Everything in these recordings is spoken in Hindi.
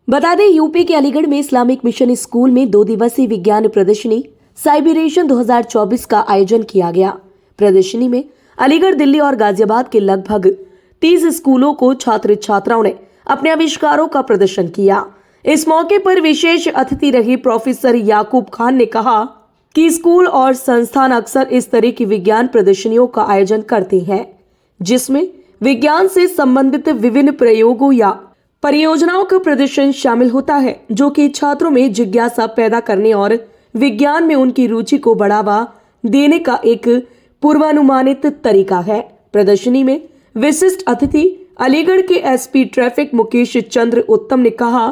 बता दें, यूपी के अलीगढ़ में इस्लामिक मिशन स्कूल में 2 दिवसीय विज्ञान प्रदर्शनी साइबरेशन 2024 का आयोजन किया गया। प्रदर्शनी में अलीगढ़, दिल्ली और गाजियाबाद के लगभग 30 स्कूलों को छात्र छात्राओं ने अपने आविष्कारों का प्रदर्शन किया। इस मौके पर विशेष अतिथि रही प्रोफेसर याकूब खान ने कहा कि स्कूल और संस्थान अक्सर इस तरह की विज्ञान प्रदर्शनियों का आयोजन करते हैं, जिसमें विज्ञान से संबंधित विभिन्न प्रयोगों या परियोजनाओं का प्रदर्शन शामिल होता है, जो कि छात्रों में जिज्ञासा पैदा करने और विज्ञान में उनकी रुचि को बढ़ावा देने का एक पूर्वानुमानित तरीका है। प्रदर्शनी में विशिष्ट अतिथि अलीगढ़ के एसपी ट्रैफिक मुकेश चंद्र उत्तम ने कहा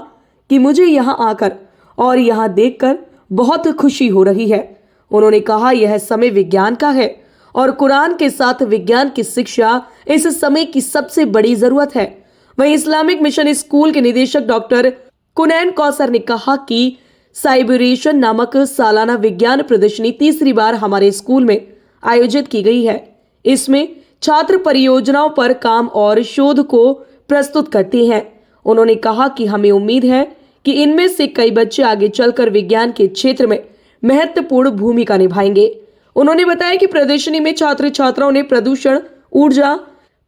कि मुझे यहां आकर और यहां देखकर बहुत खुशी हो रही है। उन्होंने कहा, यह समय विज्ञान का है और कुरान के साथ विज्ञान की शिक्षा इस समय की सबसे बड़ी जरूरत है। वहीं इस्लामिक मिशन स्कूल के निदेशक डॉक्टर कुनैन कौसर ने कहा कि साइबरेशन नामक सालाना विज्ञान प्रदर्शनी तीसरी बार हमारे स्कूल में आयोजित की गई है। इसमें छात्र परियोजनाओं पर काम और शोध को प्रस्तुत करते हैं। उन्होंने कहा कि हमें उम्मीद है कि इनमें से कई बच्चे आगे चलकर विज्ञान के क्षेत्र में महत्वपूर्ण भूमिका निभाएंगे। उन्होंने बताया कि प्रदर्शनी में छात्र छात्राओं ने प्रदूषण, ऊर्जा,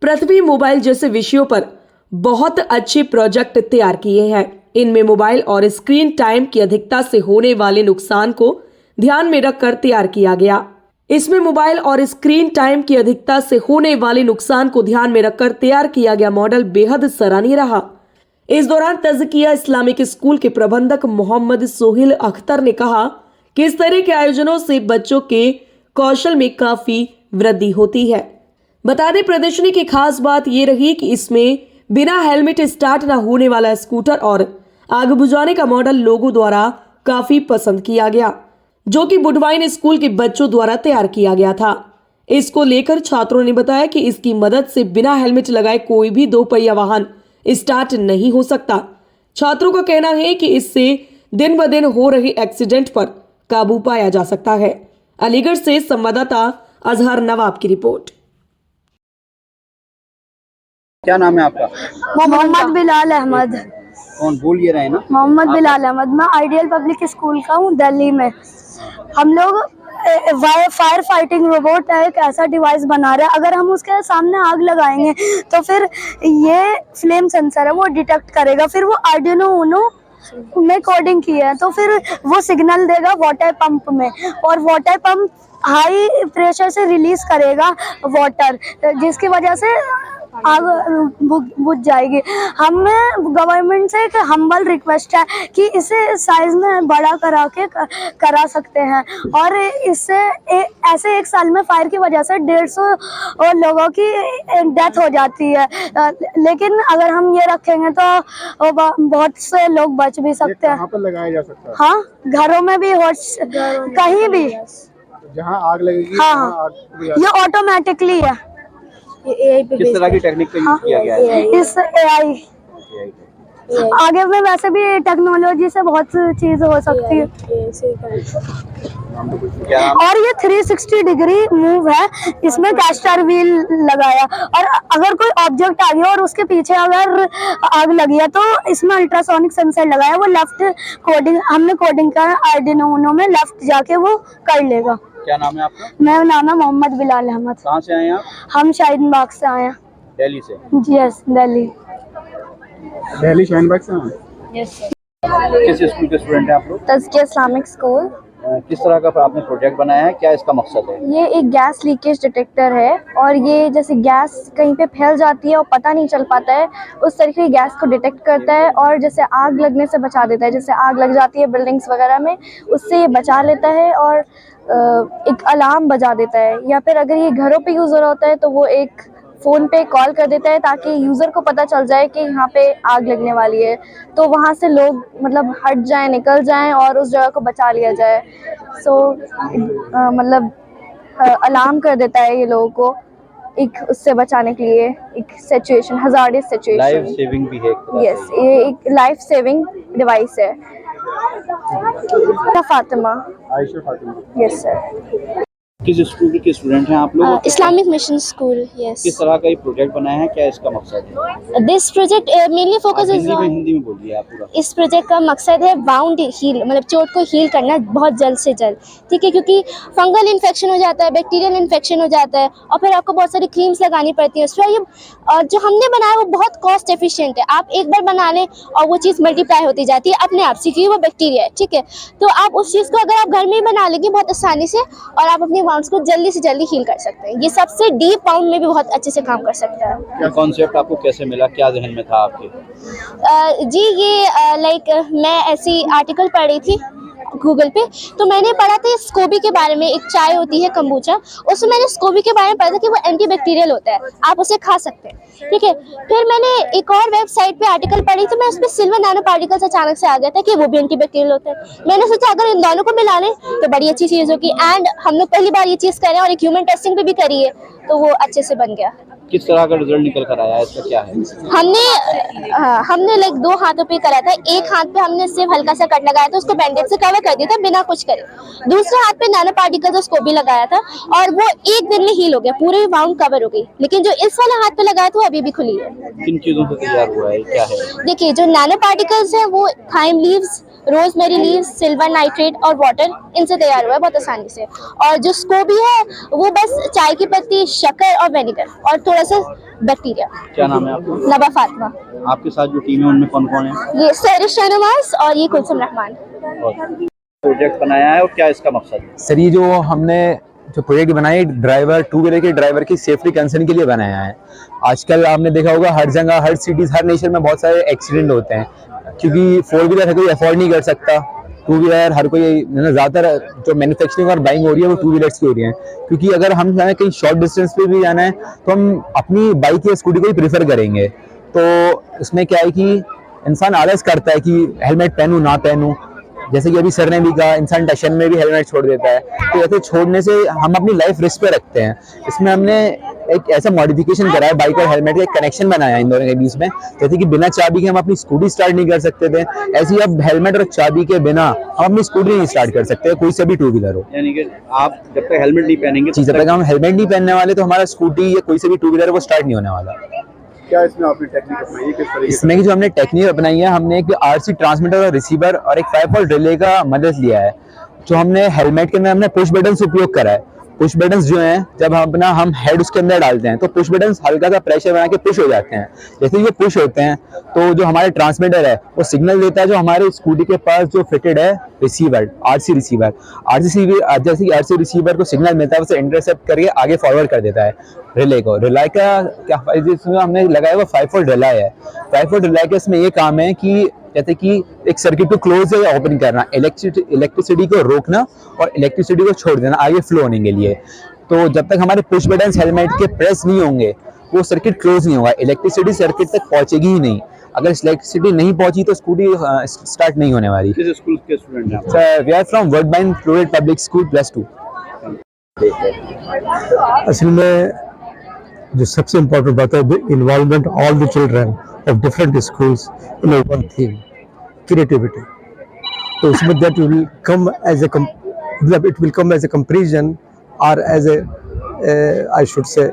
पृथ्वी, मोबाइल जैसे विषयों पर बहुत अच्छे प्रोजेक्ट तैयार किए हैं। इनमें मोबाइल और स्क्रीन टाइम की अधिकता से होने वाले नुकसान को ध्यान में रखकर तैयार किया गया। इसमें मोबाइल और स्क्रीन टाइम की अधिकता से होने वाले नुकसान को ध्यान में रखकर तैयार किया गया मॉडल बेहद सराहनीय रहा। इस दौरान तज़किया इस्लामिक स्कूल के प्रबंधक मोहम्मद सोहेल अख्तर ने कहा कि इस तरह के आयोजनों से बच्चों के कौशल में काफी वृद्धि होती है। बता दें, प्रदर्शनी की खास बात ये रही कि इसमें बिना हेलमेट स्टार्ट न होने वाला स्कूटर और आग बुझाने का मॉडल लोगों द्वारा काफी पसंद किया गया, जो कि बुडवाइन स्कूल के बच्चों द्वारा तैयार किया गया था। इसको लेकर छात्रों ने बताया कि इसकी मदद से बिना हेलमेट लगाए कोई भी 2 पहिया वाहन स्टार्ट नहीं हो सकता। छात्रों का कहना है कि इससे दिन ब दिन हो रहे एक्सीडेंट पर काबू पाया जा सकता है। अलीगढ़ से संवाददाता अजहर नवाब की रिपोर्ट। क्या नाम है आपका? मोहम्मद बिलाल अहमद। कौन बोल ये रहे हैं ना? मोहम्मद बिलाल अहमद। मैं आइडियल पब्लिक स्कूल का हूँ, दिल्ली में। हम लोग फायर फाइटिंग रोबोट है, एक ऐसा डिवाइस बना रहे हैं, अगर हम उसके सामने आग लगाएंगे तो फिर ये फ्लेम सेंसर है, वो डिटेक्ट करेगा। फिर वो आर्डिनो ऊनो में कोडिंग की है, तो फिर वो सिग्नल देगा वाटर पंप में, और वाटर पंप हाई प्रेशर से रिलीज करेगा वाटर, जिसकी वजह से आग बुझ जाएगी। हमें गवर्नमेंट से एक हम्बल रिक्वेस्ट है कि इसे साइज में बड़ा करा सकते हैं, और इससे ऐसे एक साल में फायर की वजह से 150 लोगों की डेथ हो जाती है, लेकिन अगर हम ये रखेंगे तो बहुत से लोग बच भी सकते हैं। कहाँ पर लगाया जा सकता है? हाँ, घरों में भी हो, कहीं भी जहाँ आग लगेगी। हाँ, ये ऑटोमेटिकली है। किस तरह की टेक्निक का यूज किया गया है? इस AI आगे में वैसे भी टेक्नोलॉजी से बहुत चीज हो सकती है। और ये 360 डिग्री मूव है, इसमें कैस्टर व्हील लगाया, और अगर कोई ऑब्जेक्ट आ गया और उसके पीछे अगर आग लगी है तो इसमें अल्ट्रासोनिक सेंसर लगाया, वो लेफ्ट कोडिंग हमने कोडिंग का आर्डिनो ऊनो में लेफ्ट जाके वो कर लेगा। क्या नाम है आपका? मेरा नाम है मोहम्मद बिलाल अहमद। कहाँ से आए हैं आप? हम शाहीन बाग से आए हैं। दिल्ली से? यस, दिल्ली शाहीन बाग से आए? यस। किस स्कूल के स्टूडेंट हैं आप लोग? तज़किया इस्लामिक स्कूल। किस तरह का आपने प्रोजेक्ट बनाया है, क्या इसका मकसद है? ये एक गैस लीकेज डिटेक्टर है, और ये जैसे गैस कहीं पे फैल जाती है और पता नहीं चल पाता है, उस तरीके की गैस को डिटेक्ट करता है और जैसे आग लगने से बचा देता है। जैसे आग लग जाती है बिल्डिंग्स वगैरह में, उससे ये बचा लेता है और एक अलार्म बजा देता है, या फिर अगर ये घरों पे यूज़ हो रहा होता है तो वो एक फ़ोन पे कॉल कर देता है ताकि यूज़र को पता चल जाए कि यहाँ पे आग लगने वाली है, तो वहाँ से लोग मतलब हट जाएं, निकल जाएं और उस जगह को बचा लिया जाए। मतलब अलार्म कर देता है ये लोगों को एक उससे बचाने के लिए, एक situation, hazardous situation. Life saving भी है? यस, ये एक लाइफ सेविंग डिवाइस है। फातिमा। आयशा फातिमा। Yes sir. किस स्कूल के स्टूडेंट हैं आप लोग? Islamic Mission School, yes. किस तरह का ये प्रोजेक्ट बनाया है, क्या इसका मकसद है? This project mainly आप focuses on हिंदी में बोलिए आप पूरा। इस प्रोजेक्ट का मकसद है वाउंड हील, मतलब चोट को हील करना बहुत जल्द से जल्द, ठीक है, क्योंकि फंगल इन्फेक्शन हो जाता है, बैक्टीरियल इन्फेक्शन हो जाता है और फिर आपको बहुत सारी क्रीम्स लगानी पड़ती है। उसमें ये जो हमने बनाया वो बहुत कॉस्ट एफिशिएंट है। आप एक बार बना लें और वो चीज़ मल्टीप्लाई होती जाती है अपने आप से, क्योंकि वो बैक्टीरिया है, ठीक है। तो आप उस चीज़ को अगर आप घर में ही बना लेंगे बहुत आसानी से और आप अपने वाउंड्स को जल्दी से जल्दी हील कर सकते हैं। ये सबसे डीप वाउंड में भी बहुत अच्छे से काम कर सकता है। ये कॉन्सेप्ट आपको कैसे मिला, क्या जहन में था आपके? जी ये लाइक मैं ऐसी आर्टिकल पढ़ रही थी गूगल पे, तो मैंने पढ़ा था स्कोबी के बारे में। एक चाय होती है कंबूचा, उसमें मैंने स्कोबी के बारे में पढ़ा था कि वो एंटीबैक्टीरियल होता है, आप उसे खा सकते हैं, ठीक है। फिर मैंने एक और वेबसाइट पे आर्टिकल पढ़ी तो मैं उसमें सिल्वर नैनो पार्टिकल्स अचानक से आ गया था कि वो भी एंटीबैक्टीरियल होता है। मैंने सोचा अगर इन दोनों को मिला लें तो बड़ी अच्छी चीज़ होगी, एंड हम लोग पहली बार ये चीज़ कर रहे हैं और एक ह्यूमन टेस्टिंग भी करी है, तो वो अच्छे से बन गया। किस तरह का रिजल्ट निकल कर आया है, इसका क्या है? हमने लाइक 2 हाथों पे करा था। एक हाथ पे हमने सिर्फ हल्का सा कट लगाया था, उसको बैंडेज से कवर कर दिया था बिना कुछ करे। दूसरे हाथ पे नैनो पार्टिकल्स उसको भी लगाया था और वो एक दिन में हील हो गया, पूरे वाउंड कवर हो गई। लेकिन जो इस वाले हाथ पे लगाया था वो अभी भी खुली है। किन चीजों से तैयार हुआ है, क्या है? देखिए जो नैनो पार्टिकल्स है वो thyme leaves, rosemary leaves, silver nitrate और वाटर, इनसे तैयार हुआ है बहुत आसानी से। और जो स्कोबी है वो बस चाय की पत्ती, शक्कर और विनेगर और थोड़ा सा बैक्टीरिया। क्या नाम है आपका? नबा फातिमा। आपके साथ जो टीम है उनमें कौन कौन है? ये सरिश शहनवाज और ये कुलसुम रहमान। प्रोजेक्ट बनाया है और क्या इसका मकसद है? सर ये जो हमने जो प्रोजेक्ट बनाया है ड्राइवर, टू व्हीलर के ड्राइवर की सेफ्टी कंसर्न के लिए बनाया है। आजकल आपने देखा होगा हर जगह, हर सिटीज, हर नेशन में बहुत सारे एक्सीडेंट होते हैं, क्योंकि 4 व्हीलर हर कोई अफोर्ड नहीं कर सकता। 2 व्हीलर हर कोई, ज़्यादातर जो मैन्युफैक्चरिंग और बाइंग हो रही है वो 2 व्हीलर्स की हो रही है, क्योंकि अगर हम चाहें कहीं शॉर्ट डिस्टेंस पे भी जाना है तो हम अपनी बाइक या स्कूटी को ही प्रीफर करेंगे। तो इसमें क्या है कि इंसान आलस करता है कि हेलमेट पहनूं ना पहनूं, जैसे कि अभी सर ने भी कहा इंसान टशन में भी हेलमेट छोड़ देता है, तो ऐसे छोड़ने से हम अपनी लाइफ रिस्क पे रखते हैं। इसमें हमने एक ऐसा मॉडिफिकेशन करा है, बाइक और हेलमेट का एक कनेक्शन बनाया है इन दोनों के बीच में। जैसे कि बिना चाबी के हम अपनी स्कूटी स्टार्ट नहीं कर सकते थे, ऐसे ही अब हेलमेट और चाबी के बिना हम अपनी स्कूटी नहीं स्टार्ट कर सकते, कोई से भी 2 व्हीलर हो। यानी कि आप जब तक हेलमेट नहीं पहनेंगे, जब तक हम हेलमेट नहीं पहनने वाले तो हमारा स्कूटी या कोई से भी 2 व्हीलर वो स्टार्ट नहीं होने वाला। क्या इसमें आपने टेक्निक अपनाई है, किस तरीके से? इसमें की जो हमने टेक्निक अपनाई है, हमने एक आरसी ट्रांसमीटर और रिसीवर और एक 5 वोल्ट रिले का मदद लिया है। जो हमने हेलमेट के अंदर हमने पुश बटन उपयोग करा है। पुश बटन्स जो हैं, जब हम हेड उसके अंदर डालते हैं तो पुश बटन्स हल्का सा प्रेशर बना के पुश हो जाते हैं। जैसे ये पुश होते हैं तो जो हमारे ट्रांसमीटर है वो सिग्नल देता है जो हमारे स्कूटी के पास जो फिटेड है रिसीवर, आरसी रिसीवर, जैसे आरसी रिसीवर को सिग्नल मिलता है उसे इंटरसेप्ट करके आगे फॉरवर्ड कर देता है रिले को। रिले का क्या इसमें हमने लगाया हुआ 5 वोल्ट रिले है। 5 वोल्ट रिले का इसमें ये काम है कि जैसे कि एक सर्किट को क्लोज या ओपन करना, इलेक्ट्रिसिटी को रोकना और इलेक्ट्रिसिटी को छोड़ देना आगे फ्लो होने के लिए। तो जब तक हमारे पुश बटन्स हेलमेट के प्रेस नहीं होंगे वो सर्किट क्लोज नहीं होगा, इलेक्ट्रिसिटी सर्किट तक पहुंचेगी ही नहीं। अगर इलेक्ट्रिसिटी नहीं पहुंची तो स्कूटी स्टार्ट नहीं होने वाली। किस स्कूल के स्टूडेंट हैं आप? We are from Wordbine Floret public school +2। असल में जो सबसे इम्पोर्टेंट बात है involvement all the children of different schools in a one thing, creativity. So that will come as a comparison or as a I should say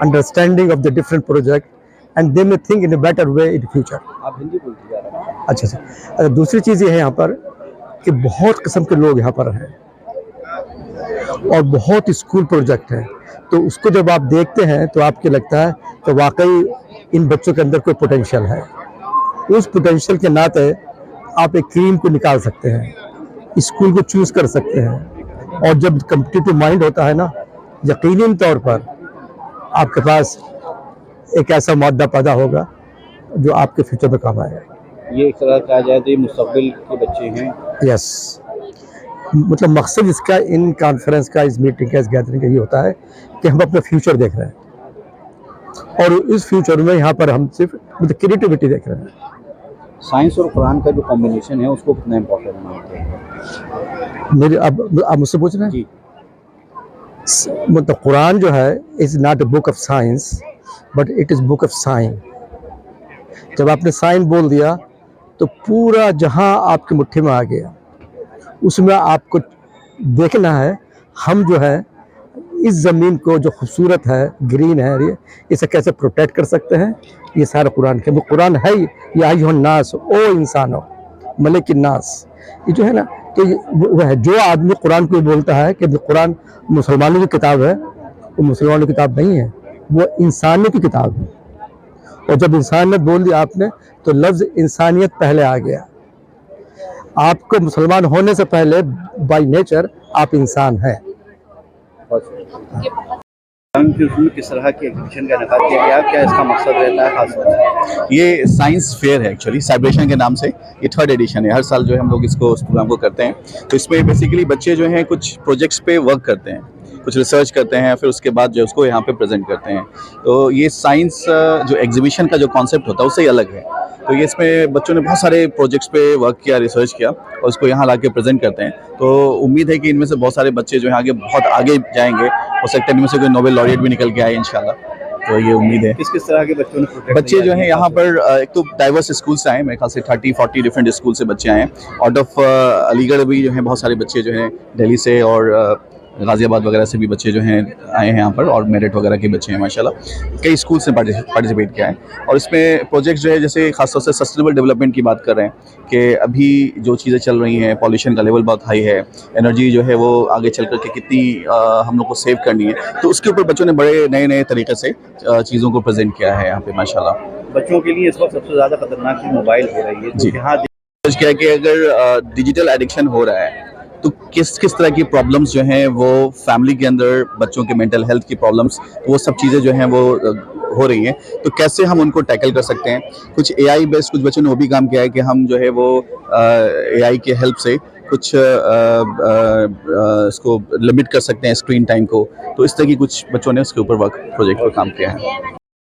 understanding of the different project, and they may think in a better way in the future. आप हिंदी बोलते जा रहे हैं? अच्छा। दूसरी चीज़ ये है यहाँ पर कि बहुत किस्म के लोग यहाँ पर हैं और बहुत स्कूल प्रोजेक्ट है, तो उसको जब आप देखते हैं तो आपको लगता है कि वाकई इन बच्चों के अंदर कोई पोटेंशियल है। उस पोटेंशियल के नाते आप एक क्रीम को निकाल सकते हैं, स्कूल को चूज़ कर सकते हैं, और जब कम्पिटिटिव माइंड होता है ना, यकीनन तौर पर आपके पास एक ऐसा मादा पैदा होगा जो आपके फ्यूचर में काम आएगा। ये एक तरह कहा जाए तो ये मुस्तकबिल के बच्चे हैं। यस, मतलब मकसद इसका, इन कॉन्फ्रेंस का, इस मीटिंग का, इस गैदरिंग का ये होता है कि हम अपना फ्यूचर देख रहे हैं और इस फ्यूचर में यहाँ पर हम सिर्फ मतलब क्रिएटिविटी देख रहे हैं। साइंस और कुरान का जो कॉम्बिनेशन है उसको कितना इम्पोर्टेंट मानते हैं? मेरे अब आप मुझसे पूछ रहे हैं जी। मतलब कुरान जो है is not a book of science but it is book of sine. जब आपने साइन बोल दिया तो पूरा जहां आपकी मुट्ठी में आ गया, उसमें आपको देखना है हम जो है इस ज़मीन को जो खूबसूरत है, ग्रीन है, ये इसे कैसे प्रोटेक्ट कर सकते हैं, ये सारा कुरान के कुरान है ही। या अय्युहन्नास, ओ इंसानो, मलिक नास, ये जो है ना, तो वो है जो आदमी कुरान को बोलता है कि कुरान मुसलमानों की किताब है, वो मुसलमानों की किताब नहीं है, वो इंसानियत की किताब है। और जब इंसानियत बोल दिया आपने, तो लफ्ज़ इंसानियत पहले आ गया। आपको मुसलमान होने से पहले बाय नेचर आप इंसान हैं। उसमें किस तरह की एग्जीबिशन का इनेकाद किया गया, क्या इसका मकसद रहता है खास? ये साइंस फेयर है एक्चुअली, साइब्रेशन के नाम से। ये 3rd एडिशन है। हर साल जो है हम लोग इस प्रोग्राम को करते हैं। तो इसमें बेसिकली बच्चे जो हैं कुछ प्रोजेक्ट्स पे वर्क करते हैं, कुछ रिसर्च करते हैं, फिर उसके बाद जो है उसको यहाँ पे प्रेजेंट करते हैं। तो ये साइंस जो एग्जीबिशन का जो कॉन्सेप्ट होता है उससे ही अलग है। तो ये इसमें बच्चों ने बहुत सारे प्रोजेक्ट्स पे वर्क किया, रिसर्च किया और उसको यहाँ ला के प्रेजेंट करते हैं। तो उम्मीद है कि इनमें से बहुत सारे बच्चे जो है आगे बहुत आगे जाएंगे। हो सकता है इनमें से कोई नोबेल लॉरिएट भी निकल के आए इंशाल्लाह। तो ये उम्मीद है। किस किस तरह के बच्चों ने बच्चे जो हैं यहाँ पर एक तो डाइवर्स स्कूल से आए, मेरे ख्याल से 30-40 डिफरेंट स्कूल से बच्चे आए हैं। आउट ऑफ अलीगढ़ भी जो हैं बहुत सारे बच्चे जो हैं दिल्ली से और गाज़ियाबाद वगैरह से भी बच्चे जो हैं आए हैं यहाँ पर, और मेरिट वगैरह के बच्चे हैं माशाल्लाह। कई स्कूल से पार्टिसिपेट किया है। और इसमें प्रोजेक्ट्स जो है जैसे खासतौर से सस्टेनेबल डेवलपमेंट की बात कर रहे हैं कि अभी जो चीज़ें चल रही हैं, पॉल्यूशन का लेवल बहुत हाई है, एनर्जी जो है वो आगे चल कर के कितनी हम लोग को सेव करनी है, तो उसके ऊपर बच्चों ने बड़े नए नए तरीके से चीज़ों को प्रेजेंट किया है यहाँ पे माशाल्लाह। बच्चों के लिए इस वक्त सबसे ज़्यादा खतरनाक चीज़ मोबाइल हो रही है। जी यहाँ क्या है कि अगर डिजिटल एडिक्शन हो रहा है तो किस किस तरह की प्रॉब्लम्स जो हैं वो फैमिली के अंदर, बच्चों के मेंटल हेल्थ की प्रॉब्लम्स, तो वो सब चीज़ें जो हैं वो हो रही हैं। तो कैसे हम उनको टैकल कर सकते हैं। कुछ AI बेस्ड कुछ बच्चों ने वो भी काम किया है कि हम जो है वो AI के हेल्प से कुछ इसको लिमिट कर सकते हैं स्क्रीन टाइम को। तो इस तरह की कुछ बच्चों ने उसके ऊपर वर्क प्रोजेक्ट पर काम किया है।